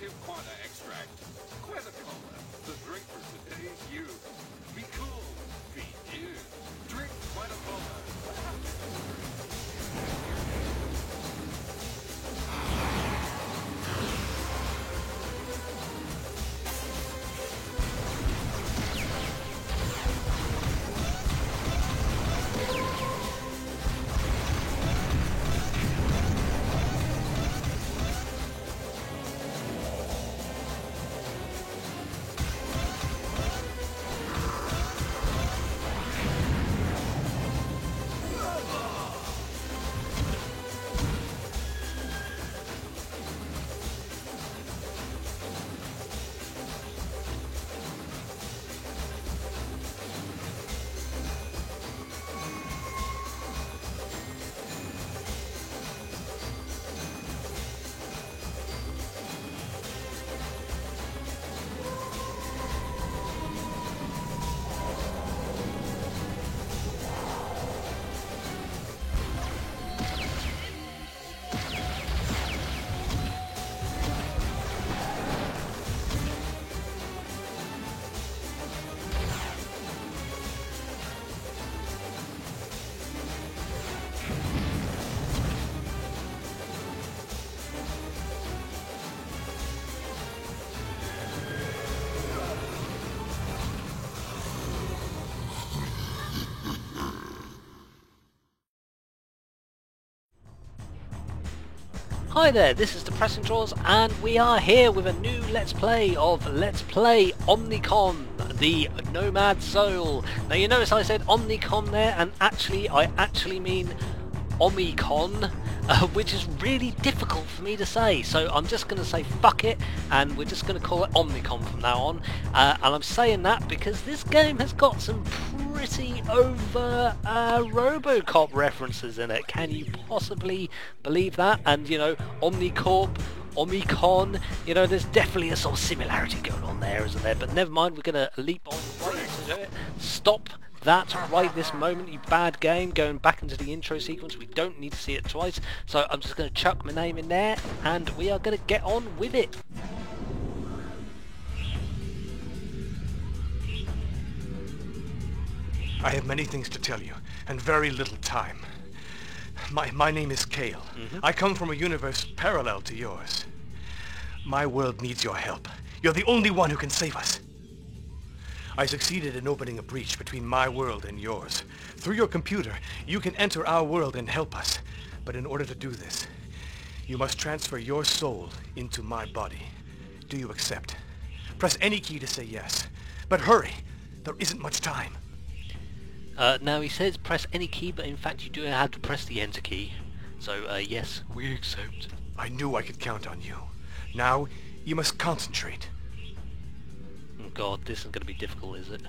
radioactive quanta extract. Quanta Cola, the drink for today's youth. Be cool, be you. Drink Quanta Cola. Hi there, this is Depressing Draws, and we are here with a new Let's Play of Let's Play Omnicom, the Nomad Soul. Now you notice I said Omnicom there, and I actually mean Omicon, which is really difficult for me to say, so I'm just going to say fuck it, and we're just going to call it Omnicom from now on. And I'm saying that because this game has got some pretty over Robocop references in it. Can you possibly believe that? And you know, Omnicorp, Omicon, you know, there's definitely a sort of similarity going on there, isn't there? But never mind, we're going to leap on right into it. Stop that right this moment, you bad game. Going back into the intro sequence, we don't need to see it twice, so I'm just going to chuck my name in there and we are going to get on with it. I have many things to tell you, and very little time. My name is Kale. I come from a universe parallel to yours. My world needs your help. You're the only one who can save us. I succeeded in opening a breach between my world and yours. Through your computer, you can enter our world and help us. But in order to do this, you must transfer your soul into my body. Do you accept? Press any key to say yes. But hurry! There isn't much time. Now he says press any key, but in fact you do have to press the enter key. So yes, we accept. I knew I could count on you. Now, you must concentrate. Oh god, this isn't going to be difficult, is it?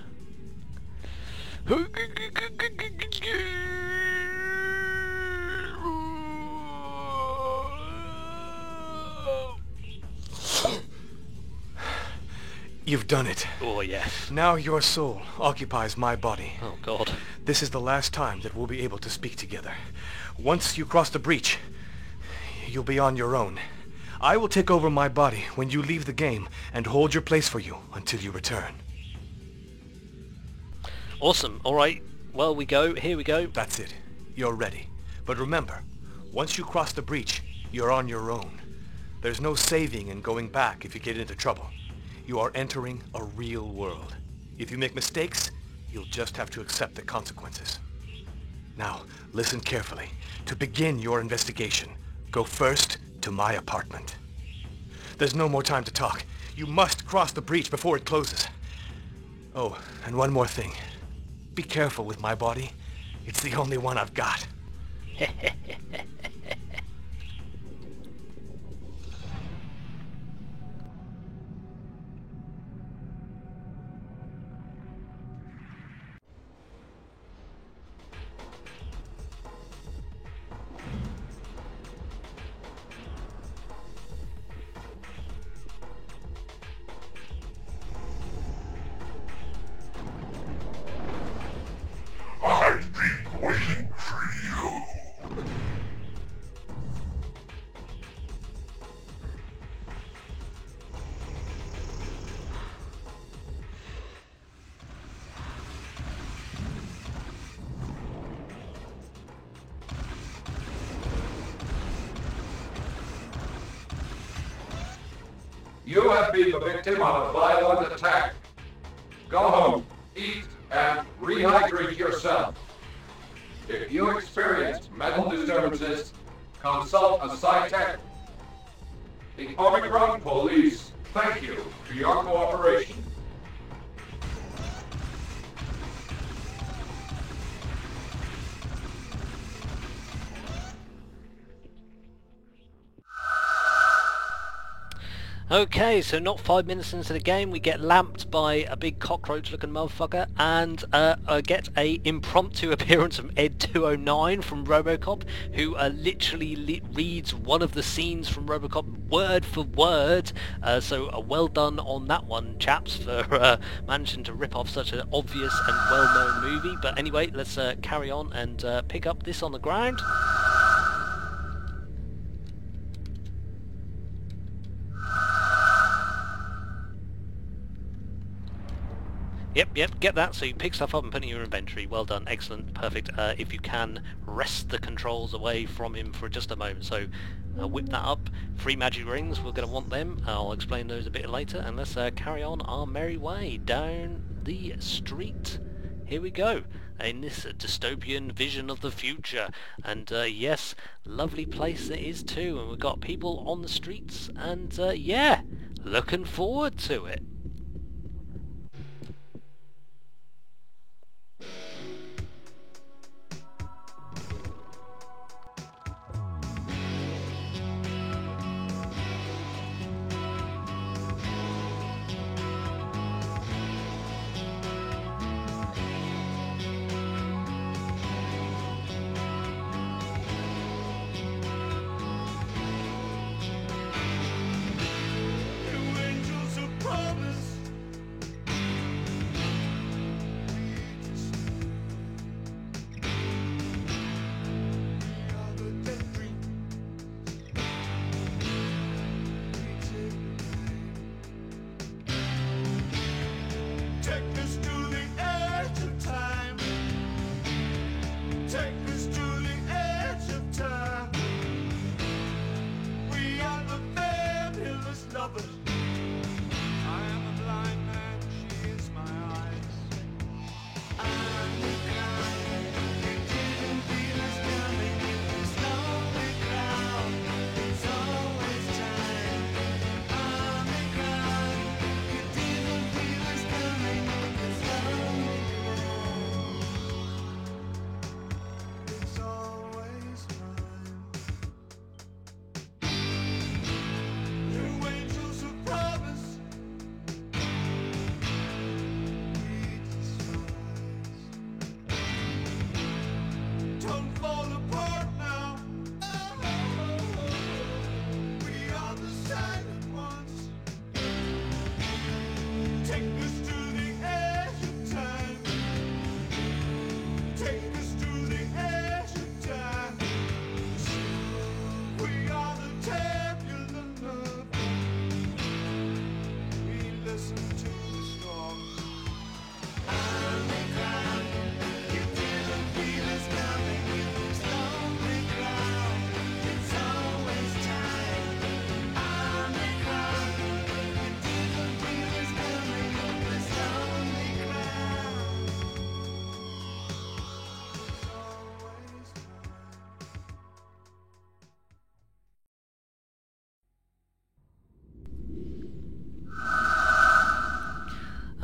You've done it. Oh yes. Now your soul occupies my body. Oh god. This is the last time that we'll be able to speak together. Once you cross the breach, you'll be on your own. I will take over my body when you leave the game and hold your place for you until you return. Awesome. Alright. Well, we go. Here we go. That's it. You're ready. But remember, once you cross the breach, you're on your own. There's no saving and going back if you get into trouble. You are entering a real world. If you make mistakes, you'll just have to accept the consequences. Now, listen carefully. To begin your investigation, go first to my apartment. There's no more time to talk. You must cross the breach before it closes. Oh, and one more thing. Be careful with my body. It's the only one I've got. I've been waiting for you. You have been the victim of a violent attack. Go home, eat, and rehydrate yourself. If you experience mental disturbances, consult a psychiatrist. The Omicron Police thank you for your cooperation. Okay, so not 5 minutes into the game, we get lamped by a big cockroach-looking motherfucker, and get a impromptu appearance from Ed209 from RoboCop, who literally reads one of the scenes from RoboCop word for word. So well done on that one, chaps, for managing to rip off such an obvious and well-known movie. But anyway, let's carry on and pick up this on the ground. Yep, get that, so you pick stuff up and put it in your inventory. Well done, excellent, perfect. If you can, wrest the controls away from him for just a moment. So whip that up. 3 magic rings, we're going to want them. I'll explain those a bit later, and let's carry on our merry way down the street. Here we go, in this dystopian vision of the future. And yes, lovely place it is too, and we've got people on the streets, and yeah, looking forward to it.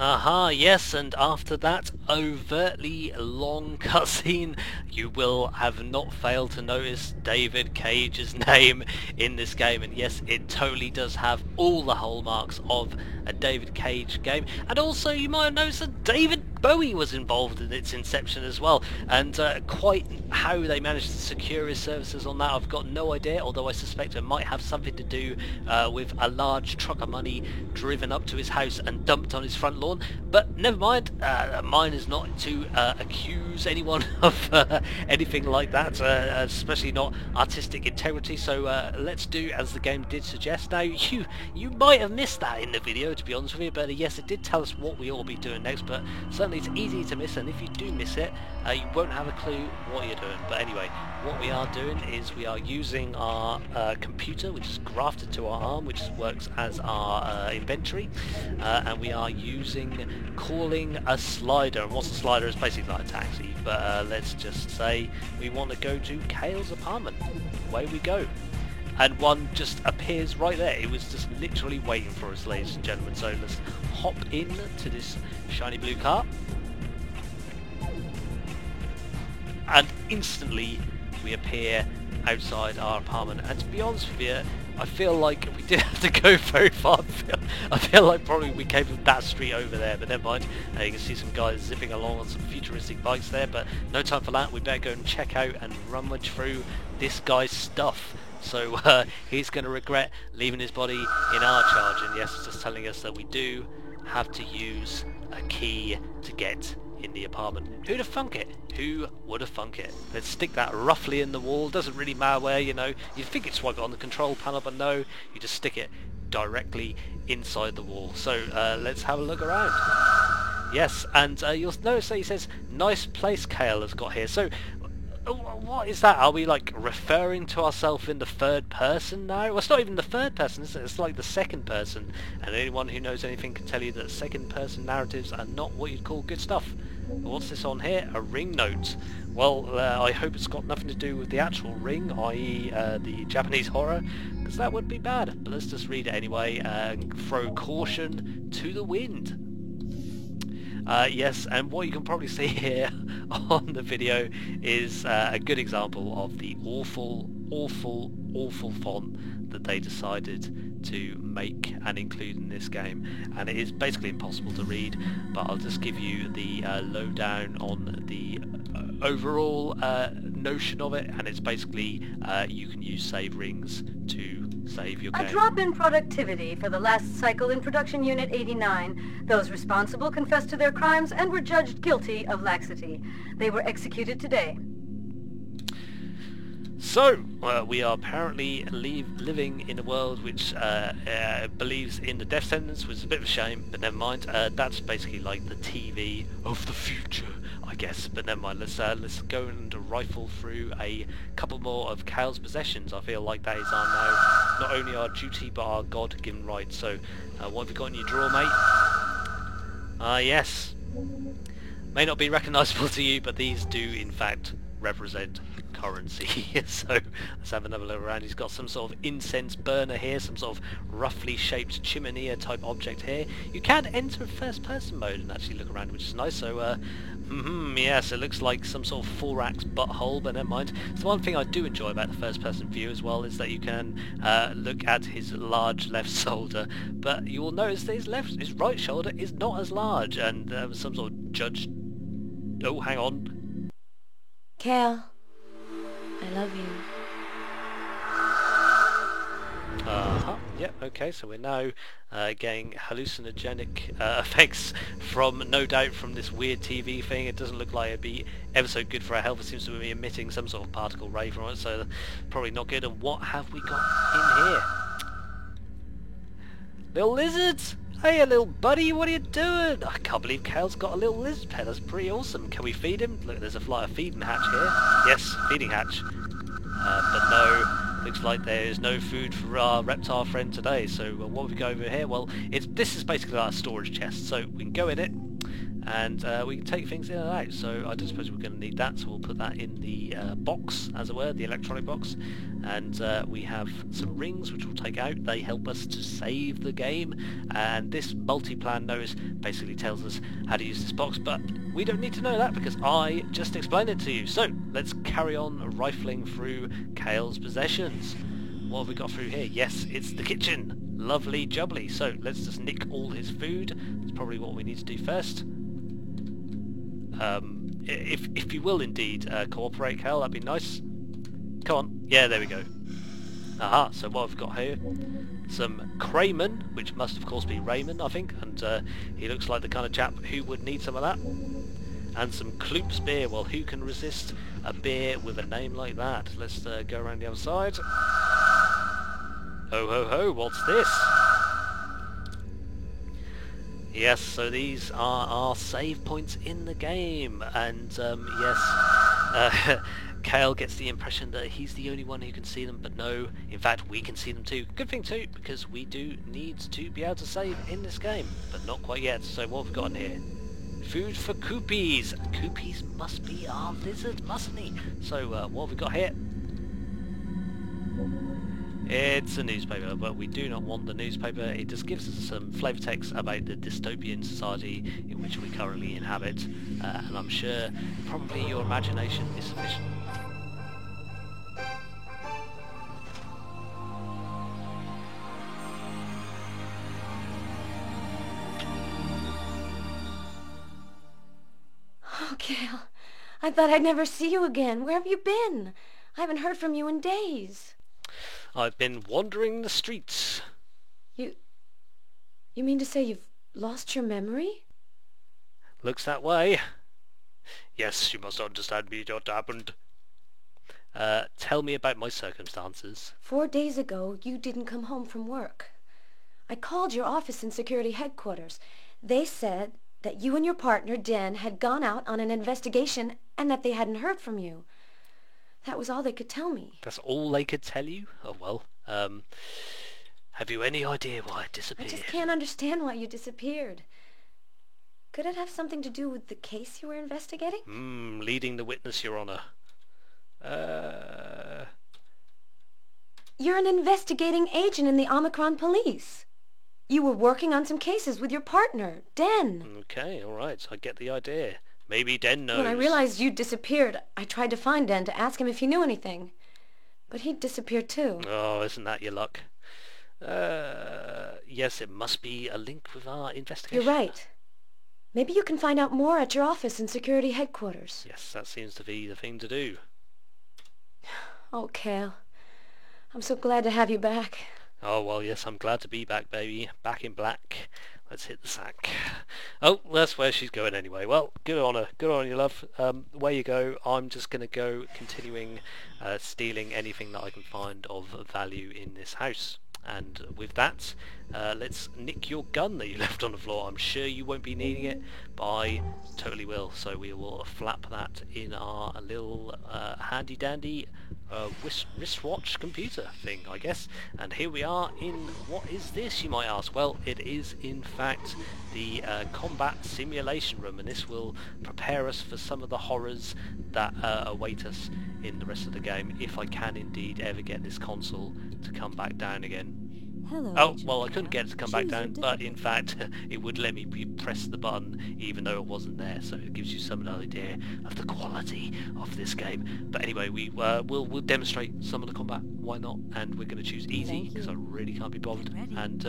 Aha, yes, and after that overtly long cutscene, you will have not failed to notice David Cage's name in this game, and yes, it totally does have all the hallmarks of a David Cage game, and also you might have noticed that David Bowie was involved in its inception as well, and quite how they managed to secure his services on that I've got no idea, although I suspect it might have something to do with a large truck of money driven up to his house and dumped on his front lawn, but never mind. Mine is not to accuse anyone of anything like that, especially not artistic integrity, so let's do as the game did suggest. Now you might have missed that in the video, to be honest with you, but yes, it did tell us what we ought to be doing next, but certainly one, it's easy to miss, and if you do miss it, you won't have a clue what you're doing. But anyway, what we are doing is we are using our computer, which is grafted to our arm, which works as our inventory, and we are calling a slider. And what's a slider? It's basically like a taxi, but let's just say we want to go to Kale's apartment. Away we go. And one just appears right there. It was just literally waiting for us, ladies and gentlemen. So let's hop in to this shiny blue car. And instantly we appear outside our apartment. And to be honest with you, I feel like we didn't have to go very far. I feel like probably we came from that street over there, but never mind. You can see some guys zipping along on some futuristic bikes there, but no time for that. We better go and check out and rummage through this guy's stuff. So he's going to regret leaving his body in our charge. And yes, it's just telling us that we do have to use a key to get in the apartment. Who'd have thunk it? Who would have thunk it? Let's stick that roughly in the wall. Doesn't really matter where, you know. You'd think it's right on the control panel, but no, you just stick it directly inside the wall. So let's have a look around. Yes, and you'll notice that he says, "Nice place Kale has got here." So what is that? Are we like referring to ourselves in the third person now? Well, it's not even the third person, is it? It's like the second person. And anyone who knows anything can tell you that second person narratives are not what you'd call good stuff. But what's this on here? A ring note. Well, I hope it's got nothing to do with the actual ring, i.e. The Japanese horror, because that would be bad. But let's just read it anyway and throw caution to the wind. Yes, and what you can probably see here on the video is a good example of the awful font that they decided to make and include in this game. And it is basically impossible to read, but I'll just give you the lowdown on the overall notion of it, and it's basically you can use save rings to save your game. A drop in productivity for the last cycle in Production Unit 89. Those responsible confessed to their crimes and were judged guilty of laxity. They were executed today. So, we are apparently living in a world which believes in the death sentence, which is a bit of a shame, but never mind. That's basically like the TV of the future, I guess, but never mind. Let's go and rifle through a couple more of Kale's possessions. I feel like that is our now not only our duty but our God-given right. So, what have you got in your drawer, mate? Yes. May not be recognisable to you, but these do in fact represent currency. So let's have another look around. He's got some sort of incense burner here, some sort of roughly shaped chimney type object here. You can enter first person mode and actually look around, which is nice. So yes, it looks like some sort of Thorax butthole, but never mind. So one thing I do enjoy about the first person view as well is that you can look at his large left shoulder, but you will notice that his right shoulder is not as large, and there was some sort of judge. Oh, hang on. Kale, I love you. Yep, okay, so we're now getting hallucinogenic effects from, no doubt, from this weird TV thing. It doesn't look like it'd be ever so good for our health. It seems to be emitting some sort of particle ray from it, so probably not good. And what have we got in here? Little lizards! Hey, little buddy, what are you doing? I can't believe Kale's got a little lizard pet. That's pretty awesome. Can we feed him? Look, there's a feeding hatch here. Yes, feeding hatch. But no, looks like there is no food for our reptile friend today. So what have we got over here? Well, this is basically our storage chest. So we can go in it, and we can take things in and out. So I don't suppose we're going to need that, so we'll put that in the box, as it were, the electronic box. And we have some rings which we'll take out. They help us to save the game, and this multi-plan notice basically tells us how to use this box, but we don't need to know that because I just explained it to you. So let's carry on rifling through Kale's possessions. What have we got through here? Yes, it's the kitchen. Lovely jubbly. So let's just nick all his food. That's probably what we need to do first. If you will indeed cooperate, Kale, that'd be nice. Come on. Yeah, there we go. Aha, so what have we got here? Some Crayman, which must of course be Raymond, I think, and he looks like the kind of chap who would need some of that. And some Kloop's beer. Well, who can resist a beer with a name like that? Let's go around the other side. Ho ho ho, what's this? Yes, so these are our save points in the game, and Kale gets the impression that he's the only one who can see them, but no, in fact we can see them too. Good thing too, because we do need to be able to save in this game, but not quite yet. So what have we got in here? Food for Koopies. Koopies must be our lizard, mustn't he? So what have we got here? It's a newspaper, but we do not want the newspaper. It just gives us some flavour text about the dystopian society in which we currently inhabit, and I'm sure probably your imagination is sufficient. Oh, Kale, I thought I'd never see you again. Where have you been? I haven't heard from you in days. I've been wandering the streets. You mean to say you've lost your memory? Looks that way. Yes, you must understand me what happened. Tell me about my circumstances. 4 days ago, you didn't come home from work. I called your office in security headquarters. They said that you and your partner, Den, had gone out on an investigation and that they hadn't heard from you. That was all they could tell me. That's all they could tell you? Oh well. Have you any idea why I disappeared? I just can't understand why you disappeared. Could it have something to do with the case you were investigating? Leading the witness, Your Honour. You're an investigating agent in the Omicron police. You were working on some cases with your partner, Den. Okay, alright, I get the idea. Maybe Den knows. When I realized you'd disappeared, I tried to find Den to ask him if he knew anything. But he'd disappeared too. Oh, isn't that your luck? Yes, it must be a link with our investigation. You're right. Maybe you can find out more at your office in security headquarters. Yes, that seems to be the thing to do. Oh, Kale. I'm so glad to have you back. Oh, well, yes, I'm glad to be back, baby. Back in black. Let's hit the sack. Oh, that's where she's going anyway. Well, good on her. Good on you, love. Where you go, I'm just going to go continuing stealing anything that I can find of value in this house. And with that, let's nick your gun that you left on the floor. I'm sure you won't be needing it, but I totally will. So we will flap that in our little handy-dandy wristwatch computer thing, I guess. And here we are in, what is this, you might ask? Well, it is in fact the combat simulation room, and this will prepare us for some of the horrors that await us in the rest of the game, if I can indeed ever get this console to come back down again. Hello, Oh, well, I couldn't get it to come back down, but in fact it would let me press the button even though it wasn't there, so it gives you some idea of the quality of this game. But anyway, we'll demonstrate some of the combat, why not? And we're going to choose easy because I really can't be bothered. And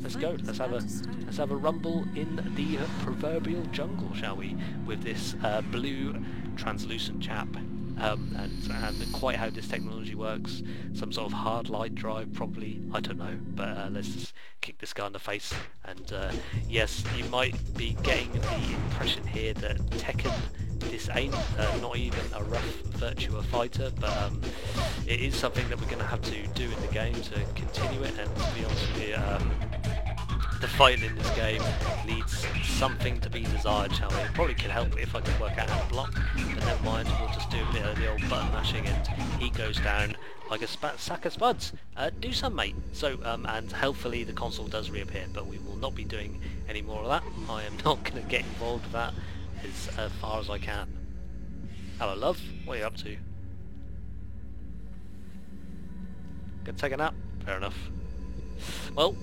let's go. Let's have a rumble in the proverbial jungle, shall we? With this blue translucent chap. And quite how this technology works, some sort of hard light drive probably, I don't know, but let's just kick this guy in the face. And yes, you might be getting the impression here that Tekken, this ain't not even a rough Virtua Fighter, but it is something that we're going to have to do in the game to continue it. And to be honest with you, the fighting in this game leaves something to be desired, shall we? It probably could help if I could work out how to block, but never mind, we'll just do a bit of the old button mashing and he goes down like a sack of spuds. Do some, mate. So, and helpfully the console does reappear, but we will not be doing any more of that. I am not going to get involved with that as far as I can. Hello, love. What are you up to? Gonna take a nap? Fair enough. Well,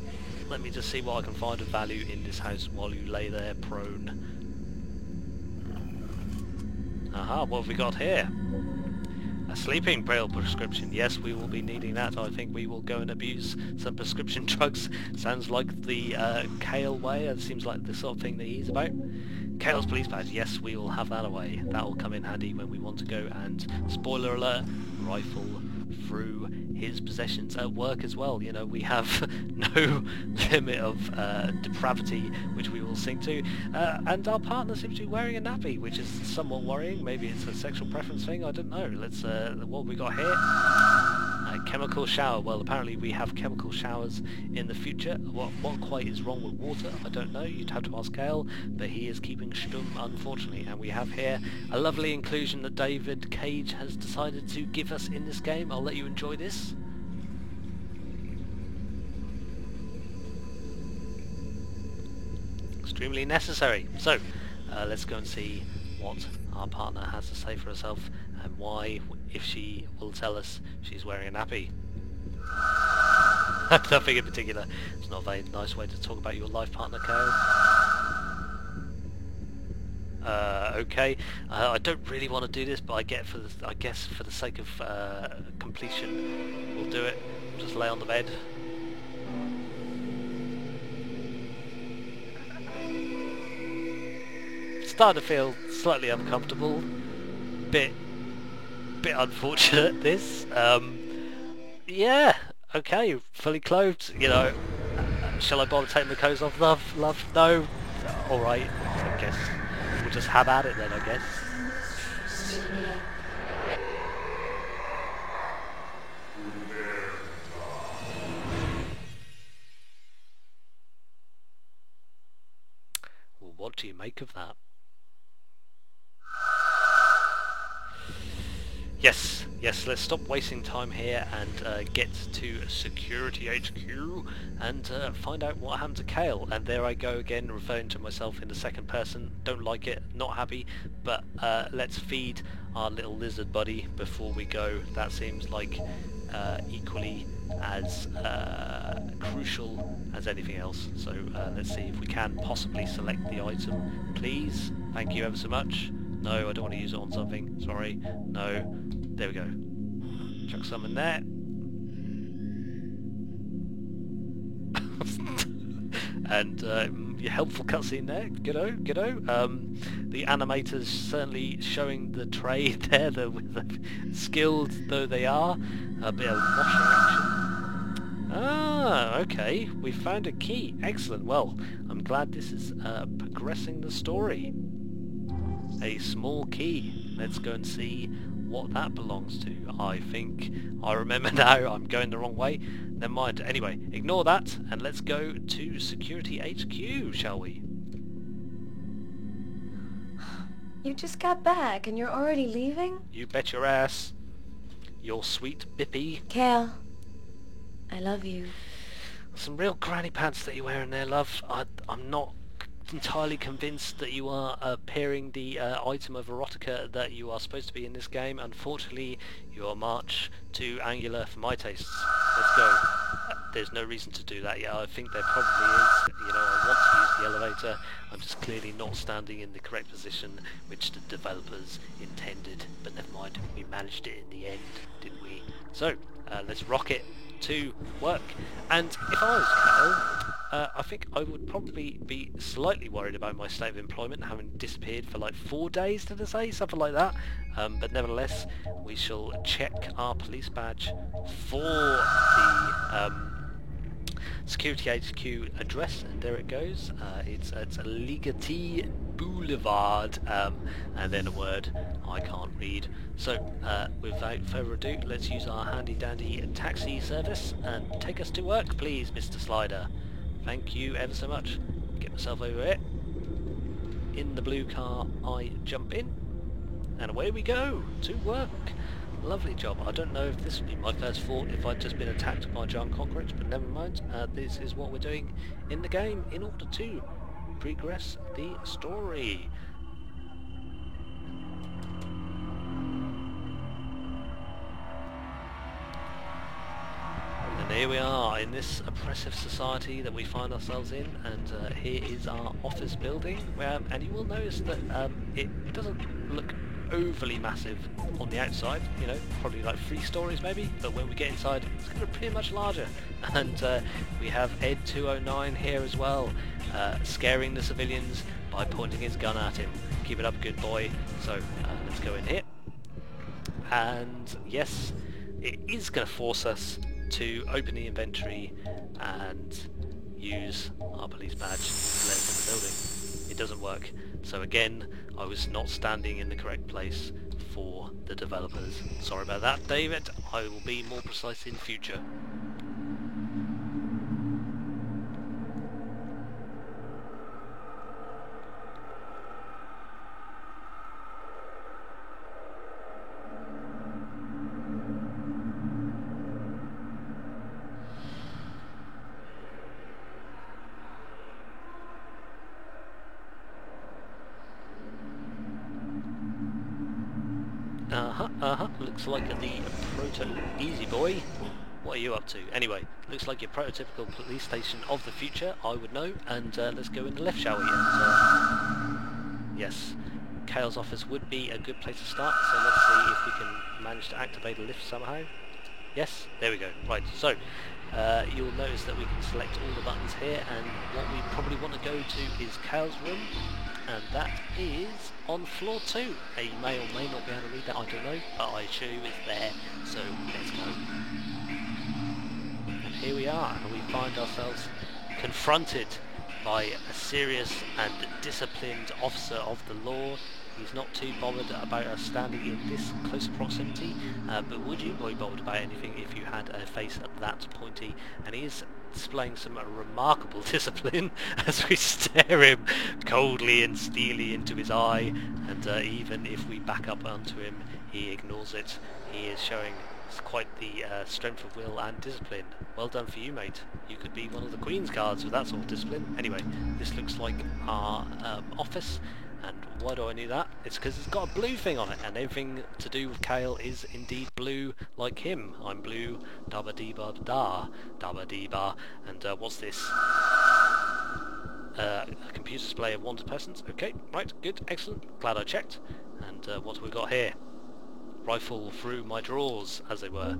let me just see what I can find of value in this house while you lay there prone. Aha, what have we got here? A sleeping pill prescription. Yes, we will be needing that. I think we will go and abuse some prescription drugs. Sounds like the Kale way. It seems like the sort of thing that he's about. Kale's police badge. Yes, we will have that away. That will come in handy when we want to go and, spoiler alert, rifle through his possessions at work as well. You know, we have no limit of depravity which we will sink to, and our partner seems to be wearing a nappy, which is somewhat worrying. Maybe it's a sexual preference thing, I don't know. Let's what have we got here? chemical shower. Well, apparently we have chemical showers in the future. What quite is wrong with water, I don't know. You'd have to ask Kale, but he is keeping stum, unfortunately. And we have here a lovely inclusion that David Cage has decided to give us in this game. I'll let you enjoy this. Extremely necessary. So, let's go and see what our partner has to say for herself and why, if she will tell us, she's wearing a nappy. Nothing in particular. It's not a very nice way to talk about your life partner, Kale. Okay. I don't really want to do this, but I guess for the sake of completion, we'll do it. Just lay on the bed. Starting to feel slightly uncomfortable. Bit unfortunate, this. Yeah, okay, fully clothed, you know. Shall I bother taking the clothes off, love? No? Alright, I guess we'll just have at it then, I guess. Well, what do you make of that? Yes, let's stop wasting time here and get to Security HQ and find out what happened to Kale. And there I go again, referring to myself in the second person. Don't like it, not happy, but let's feed our little lizard buddy before we go. That seems like equally as crucial as anything else. So let's see if we can possibly select the item, please. Thank you ever so much. No, I don't want to use it on something. Sorry. No. There we go. Chuck some in there. And your helpful cutscene there. G'do. The animators certainly showing the tray there, skilled though they are. A bit of washing action. Ah, okay. We found a key. Excellent. Well, I'm glad this is progressing the story. A small key. Let's go and see what that belongs to. I think I remember now. I'm going the wrong way. Never mind. Anyway, ignore that and let's go to Security HQ, shall we? You just got back and you're already leaving? You bet your ass. Your sweet Bippy. Kale, I love you. Some real granny pants that you're wearing there, love. I'm not entirely convinced that you are pairing the item of erotica that you are supposed to be in this game. Unfortunately, you are much too angular for my tastes. Let's go. There's no reason to do that yet. I think there probably is. You know, I want to use the elevator. I'm just clearly not standing in the correct position, which the developers intended. But never mind, we managed it in the end, didn't we? So, let's rock it to work. And if I was Kale, I think I would probably be slightly worried about my state of employment having disappeared for like 4 days, did I say? Something like that. But nevertheless, we shall check our police badge for the Security HQ address, and there it goes. It's Ligeti Boulevard, and then a word I can't read. So, without further ado, let's use our handy dandy taxi service and take us to work, please, Mr. Slider. Thank you ever so much. Get myself over here. In the blue car I jump in, and away we go to work. Lovely job. I don't know if this would be my first thought if I'd just been attacked by a giant cockroach, but never mind. This is what we're doing in the game in order to progress the story. And here we are in this oppressive society that we find ourselves in, and here is our office building, and you will notice that it doesn't look overly massive on the outside, you know, probably like 3 stories maybe, but when we get inside it's going to be pretty much larger. And we have Ed 209 here as well, scaring the civilians by pointing his gun at him. Keep it up, good boy. So let's go in here, and yes, it is going to force us to open the inventory and use our police badge to let us in the building. It doesn't work. So again, I was not standing in the correct place for the developers. Sorry about that, David. I will be more precise in future. Looks like the proto... Easy boy. What are you up to? Anyway, looks like your prototypical police station of the future, I would know, and let's go in the lift, shall we? And, yes, Kale's office would be a good place to start, so let's see if we can manage to activate a lift somehow. Yes, there we go. Right, so you'll notice that we can select all the buttons here, and what we probably want to go to is Kale's room, and that is on floor 2. You may or may not be able to read that, I don't know, but I assure you it's there, so let's go. And here we are, and we find ourselves confronted by a serious and disciplined officer of the law. He's not too bothered about us standing in this close proximity, but would you be bothered about anything if you had a face that pointy? And he is displaying some remarkable discipline as we stare him coldly and steely into his eye, and even if we back up onto him, he ignores it. He is showing quite the strength of will and discipline. Well done for you, mate. You could be one of the Queen's Guards with that sort of discipline. Anyway, this looks like our office. And why do I know that? It's because it's got a blue thing on it, and everything to do with Kale is indeed blue, like him. I'm blue, dabba dee ba da, dabba dee ba. And what's this? A computer display of wanted persons. Okay, right, good, excellent. Glad I checked. And what have we got here? Rifle through my drawers, as they were.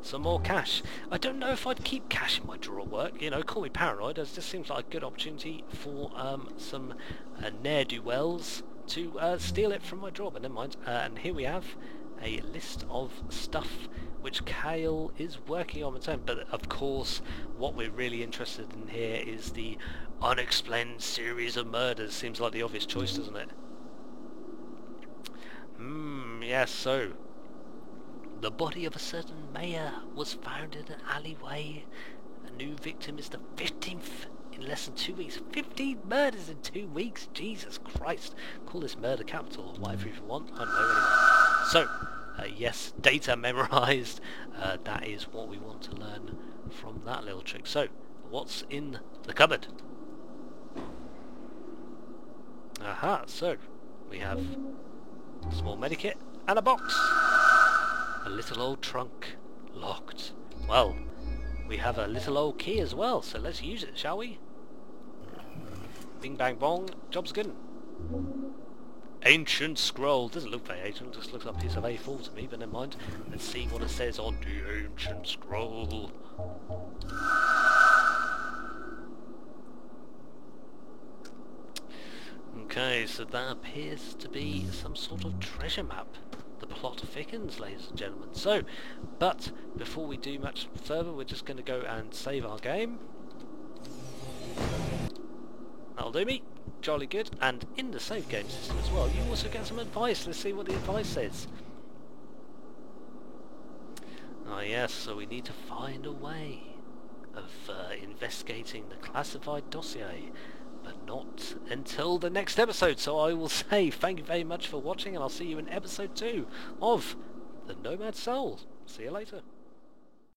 Some more cash. I don't know if I'd keep cash in my drawer at work. You know, call me paranoid. It just seems like a good opportunity for some ne'er-do-wells to steal it from my drawer. But never mind. And here we have a list of stuff which Kale is working on its own. But of course, what we're really interested in here is the unexplained series of murders. Seems like the obvious choice, doesn't it? Yes, so the body of a certain mayor was found in an alleyway. A new victim is the 15th in less than 2 weeks. 15 murders in 2 weeks? Jesus Christ. Call this murder capital or whatever you want. I don't know anyway. So, yes, data memorized. That is what we want to learn from that little trick. So, what's in the cupboard? Aha, so we have a small medikit and a box. A little old trunk, locked. Well, we have a little old key as well, so let's use it, shall we? Bing bang bong, job's good. Ancient scroll. Doesn't look very ancient, just looks like a piece of A4 to me, but never mind. Let's see what it says on the ancient scroll. Okay, so that appears to be some sort of treasure map. The plot thickens, ladies and gentlemen. So, but before we do much further, we're just going to go and save our game. That'll do me. Jolly good. And in the save game system as well, you also get some advice. Let's see what the advice says. Ah yes, so we need to find a way of investigating the classified dossier. But not until the next episode, so I will say thank you very much for watching, and I'll see you in episode 2 of The Nomad Soul. See you later.